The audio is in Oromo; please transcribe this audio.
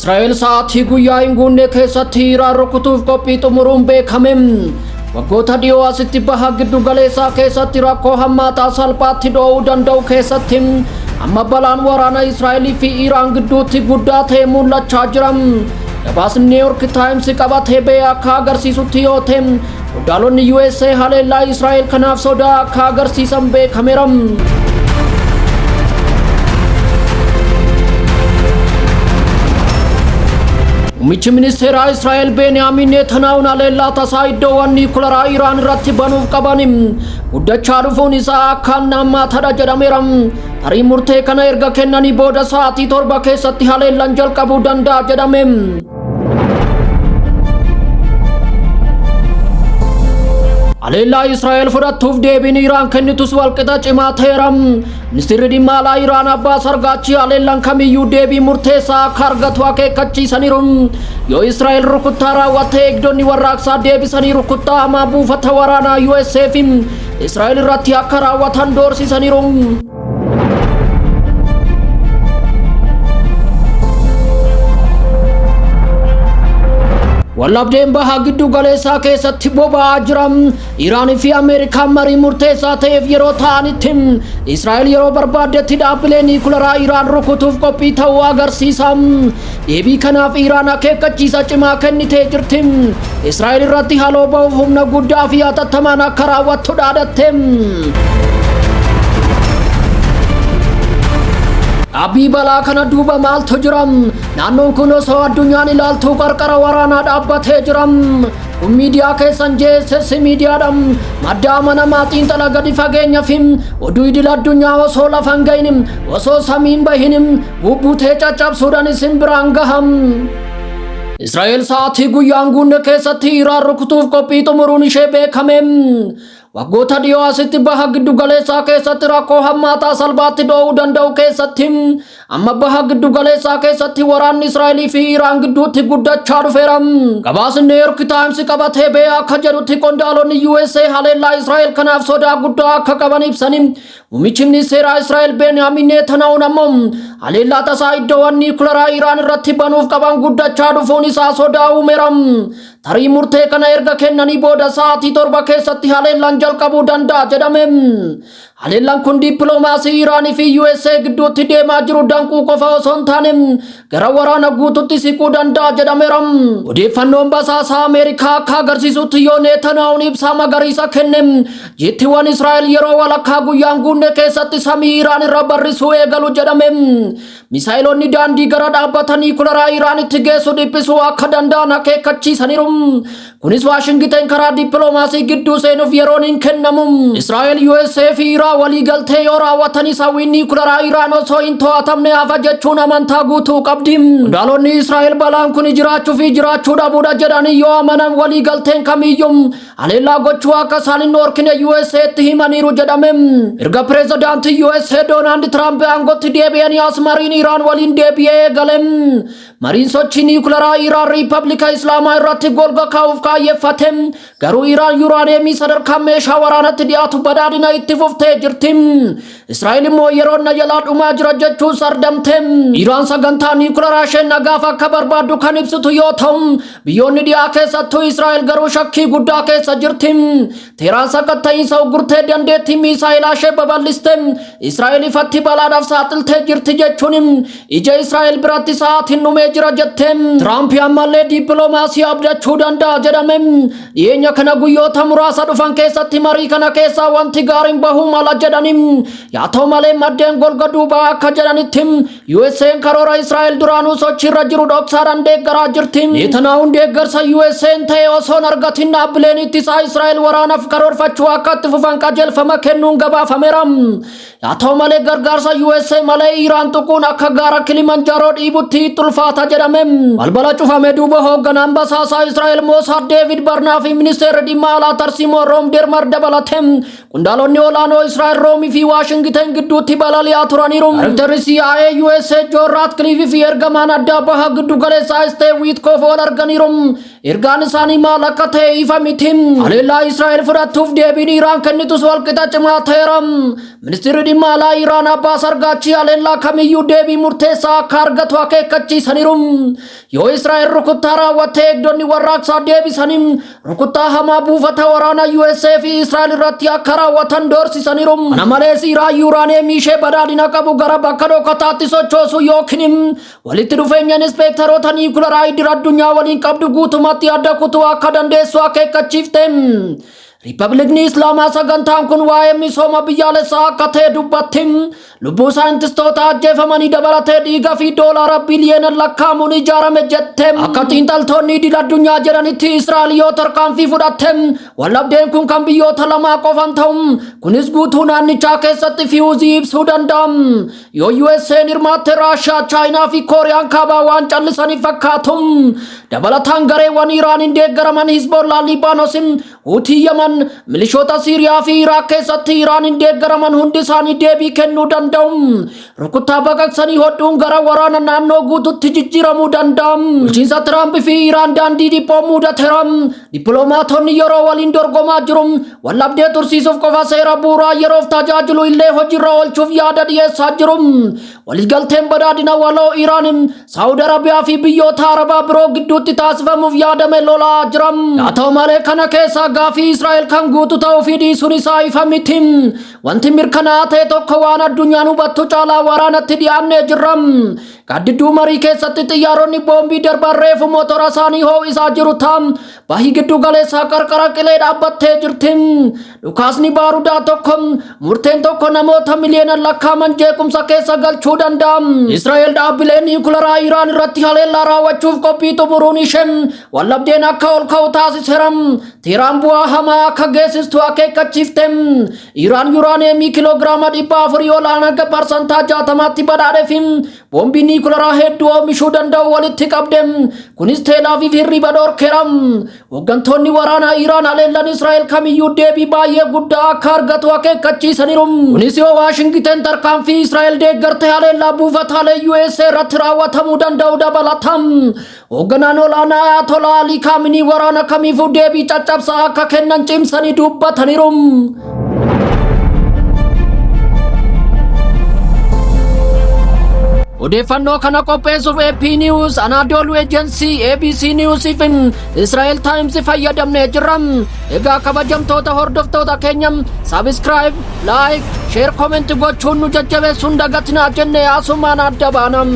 Israa'el sa'aatii guyyaa hin guunne keessatti Iraan rukutuuf qophii xumuruun beekame. Waggoota dhiyoo asitti baha giddu galeessaa keessatti rakkoo hammaataa salphaatti dho'uu danda'u keessatti amma balaan waraana Israa'elii fi Iraan gidduutti guddaa ta'e mul'achaa jira. Gabaasni New York Times qabatee ba'e akka agarsiisutti yoo ta'e qondaalonni USA haleellaa Israa'el kanaaf sodaa akka agarsiisan beekameera. Muummichi ministeera Israa'el Benyamin Netanyahuun haleellaa tasaa iddoowwan nuukilara Iraan irratti banuuf qaban guddachaa dhufuun isaa akkaan nammaatadha jedhameera. Tarii murtee kana erga kennanii booda sa'aatii 7 keessatti haleellaan jalqabuu danda'a jedhame. Haleellaa Israa'el fudhattuuf deebiin Iraan kennitus walqixa cimaa ta'eera. Ministeerri dhimma alaa Iraan Abbaas Argaachii haleellaan kamiyyuu deebii murteessaa akka argatu akeekkachiisaniiru. Yoo Israa'el rukuttaa raawwatte eegdonni warraaqsaa deebisanii rukuttaa hamaa buufata waraanaa USA fi Israa'el irratti akka raawwatan doorsisaniiru. Wallabdeen baha giddu galeessaa keessatti boba'aa jira. Iraan fi Ameerikaan marii murteessaa ta'eef yeroo ta'anitti Israa'el yeroo barbaadetti dhaabbilee nuukilaraa Iraan rukutuuf qophii ta'uu agarsiisa. Deebii kanaaf Iraan akeekkachiisa cimaa kennitee jirti. Israa'el irratti haaloo ba'uuf humna guddaa fi hatattamaan akka raawwattu dhaadatte. Abbii balaa kana duuba maaltu jira? Naannoon kun osoo addunyaan ilaaltuu qarqara waraanaa dhaabbatee jira. Kun miidiyaa keessan JSS miidiyaadha. Madda amanamaa xiinxala gadi fageenya fi oduu idil addunyaa osoo lafa hin gahin osoo samiin bahin bubbutee caccabsuudhaan isin biraan gaham. Israa'el sa'aatii guyyaa hin guunne keessatti Iraan rukutuuf qophii xumuruun ishee beekame. Waggoota dhiyoo asitti baha giddu galeessaa keessatti rakkoo hammaataa salphaatti dho'uu danda'u keessatti amma baha giddu galeessaa keessatti waraanni Israa'elii fi Iraan gidduutti guddachaa dhufeera. Gabaasni New York Times qabatee ba'e akka jedhutti qondaalonni USA haleellaa Israa'el kanaaf sodaa guddaa akka qaban ibsani. Muummichi ministeera Israa'el Benyamin Netanyahuun ammoo haleellaa tasaa iddoowwan nuukilaraa Iraan irratti banuuf qaban guddachaa dhufuun isaa sodaa uumeera. Tarii murtee kana erga kennanii booda sa'aatii 7 keessatti haleellaan jalqabuu danda'a jedhame. Haleellaan kun dippiloomaasii Iraanii fi USA gidduutti deemaa jiru danquu qofa osoo hin taane gara waraana guutuutti siquu danda'a jedhameera. Odeeffannoon basaasaa Ameerikaa akka agarsiisutti yoo Netanyahuun ibsaa magariisa kenne jettiiwwan Israa'el yeroo walakkaa guyyaa hin guunne keessatti samii Iraan irra barrisuu eegalu jedhame. Misaa'ilonni daandii gara dhaabbata nuukilaraa Iraanitti geessu dhiphisuu akka danda'an akeekkachiisaniiru. Kunis Waashingten karaa dippiloomaasii gidduu seenuuf yeroon hin kennamu. Israa'el USA fi Iraan walii galtee yoo raawwatan hawwiin nuukilaraa Iraan osoo hin to'atamne hafa jechuun amantaa guutuu qabdi. Qondaalonni Israa'el balaan kun jiraachuu fi jiraachuu dhabuudha jedhanii yoo amanan walii galteen kamiyyuu haleellaa gochuu akka isaan hin dhorkine USA'tti himaniiru jedhame. Erga pireezidaantii USA Doonaald Tiraamp aangootti deebi'anii as mariin Iraan waliin deebi'ee eegale. Mariin sochii nuukilaraa Iraan Riippaabilika Islaamaa irratti golga kaa'uuf kaayeffate. Garuu Iraan yuuraaniyeemii sadarkaa meeshaa waraanatti dhiyaatu badhaadhina itti fuftee jirti. Israa'el immoo yeroo jalaa dhumaa jira jechuun sardamte. Iraan sagantaa nuukilaraa ishee nagaaf akka barbaaddu kan ibsitu yoo ta'u biyyoonni dhiyaa keessattuu Israa'el garuu shakkii guddaa keessa jirti. Teheraan sakatta'iinsa uggurtee dandeettii misaa'ilaa ishee babal'iste Israa'el ifatti balaadhaaf saaxiltee jirti jechuun ija Israa'el biratti sa'aatiin dhumee jira jette. Tiraamp ammallee dippiloomaasii abdachuu danda'a jedhame. Dhiyeenya kana guyyoota muraasa dhufan keessatti marii kana keessaa wanti gaariin bahuu mala jedhani. Yaa ta'u malee maddeen golga duubaa akka jedhanitti USA'n karoora Israa'el duraanuu sochiirra jiru dhoksaadhaan deeggaraa jirti. Netanyahuun deeggarsa USA'n ta'e osoo hin argatin dhaabbileen ittisaa Israa'el waraanaaf karoorfachuu akka itti fufan qajeelfama kennuun gabaafameera. Yaa ta'u malee gargaarsa USA malee Iraan tuquun akka gaara Kilimanjaaroo dhiibutti itti ulfaata jedhame. Balbala cufame duuba hoogganaan basaasaa Israa'el Mossad David Barnaa fi ministeerri dhimma alaa Tarsiimoo Room Dermar dabalate qondaalonni olaanoo Israa'el Roomii fi Waashingten gidduutti balali'aa turaniiru. Directorri CIA USA John Ratcliffe fi ergamaan addaa baha giddu galeessaa Steve Witkoff wal arganiiru. Ergaan isaanii maal akka ta'e ifa miti. Haleellaa Israa'el fudhattuuf deebiin Iraan kennitus walqixa cimaa ta'eera. Ministeerri dhimma alaa Iraan Abbaas Argaachii haleellaa kamiyyuu kamiyyuu deebii murteessaa akka argatu akeekkachiisaniiru. Yoo Israa'el rukuttaa raawwattee eegdonni warraaqsaa deebisaniin rukuttaa hamaa buufata waraana USA fi Israa'el irratti akka raawwatan doorsisaniiru. Kana malees Iraan yuuraaniyeemii ishee badhaadhina qabu gara bakka dhokataatti sochoosuu yookiin walitti dhufeenya inspektaroota nuukilaraa idil addunyaa waliin qabdu guutummaatti adda kutuu akka dandeessu akeekkachiifte. Riippaabilikni Islaamaa sagantaan kun waa'ee misooma biyyaalessaa akka ta'e dubbatti. Lubbuu saayintistoota ajjeefamanii dabalatee dhiiga fi doolaara biliyoona lakkaa'amuun ijaarame jette. Akka xiinxaltoonni idil addunyaa jedhanitti Israa'el yoo tarkaanfii fudhatte wallabdeen kun kan biyyoota lamaa qofan ta'u. Kunis guutuu naannichaa keessatti fiuzii ibsuu danda'a. Yoo USA'n hirmaatte Raashiyaa, Chaayinaa fi Kooriyaan kaabaa waan callisanii fakkaatu. Dabalataan gareewwan Iraaniin deeggaraman Hizbollaa, Libaanosin, Huutii Yaman, milishoota Siiriyaa fi Iraaq keessatti Iraaniin deeggaraman hundi isaanii deebii kennuu danda'u. Rukuttaa baqaqsanii hodhuun gara waraana naannoo guututti jijjiiramuu danda'a. Bulchiinsa Tiraamp fi Iraan daandii dhiphoo mudateera. Dippiloomaatonni yeroo waliin dorgomaa jiru. Wallabdee tursiisuuf qofa seera bu'uuraa yeroof tajaajilu illee hojiirra oolchuuf yaada dhiyeessaa jiru. Waliigalteen badhaadhina waloo Iraan, Saawud Arabiyaa fi biyyoota Arabaa biroo gidduutti taasifamuuf yaadame lolaa jira. Haa ta'u malee kana keessa gaafii Israa'el kan guutu ta'uu fi dhiisuun isaa ifa miti. Wanti mirkanaa'aa ta'e tokko waan addunyaan hubattu caalaa waraanatti dhiyaannee jirra. Gaaddiduu marii keessatti xiyyaaronni boombii darban reefu motora isaanii hoo'isaa jiru ta'a. Bahii giddu galeessaa qarqara qilee dhaabbattee jirti. Dhukaasni baarudaa tokko murteen tokko namoota miliyoona lakkaa'aman jeequmsa keessa galchuu danda'a. Israa'el dhaabbilee nuukilaraa Iraan irratti haleellaa raawwachuuf qophii xumuruun ishee wallabdeen akka ol ka'u taasiseera. Teheraan bu'aa hamaa akka geessistu akeekkachiifte. Iraan yuuraaniyeemii kiloogiraama 400 olaanaa hanga parsantaa 60tti badhaadheef boombii nuukilaraa hedduu oomishuu danda'u walitti qabde. Kunis Teelaaviif hirriba dhorkeera. Hooggantoonni waraanaa Iraan haleellaan Israa'el kamiyyuu deebii baay'ee guddaa akka argatu akeekkachiisaniiru. Kunis yoo Waashingten tarkaanfii Israa'el deeggarte haleellaa buufataalee USA irratti raawwatamuu danda'u dabalata. Hoogganaan olaanaa Ayatollah Ali Khamenei waraana kamiifuu deebii caccabsaa akka kennan cimsanii dubbataniiru. Odeeffannoo kana qopheessuuf AP News, Anadolu Agency, ABC News fi Israa'el Times fayyadamnee jirra. Egaa kabajamtoota hordoftoota keenya subscribe, like, share, comment gochuun nu jajjabeessuun dagatinaa jennee asumaan adda baanam.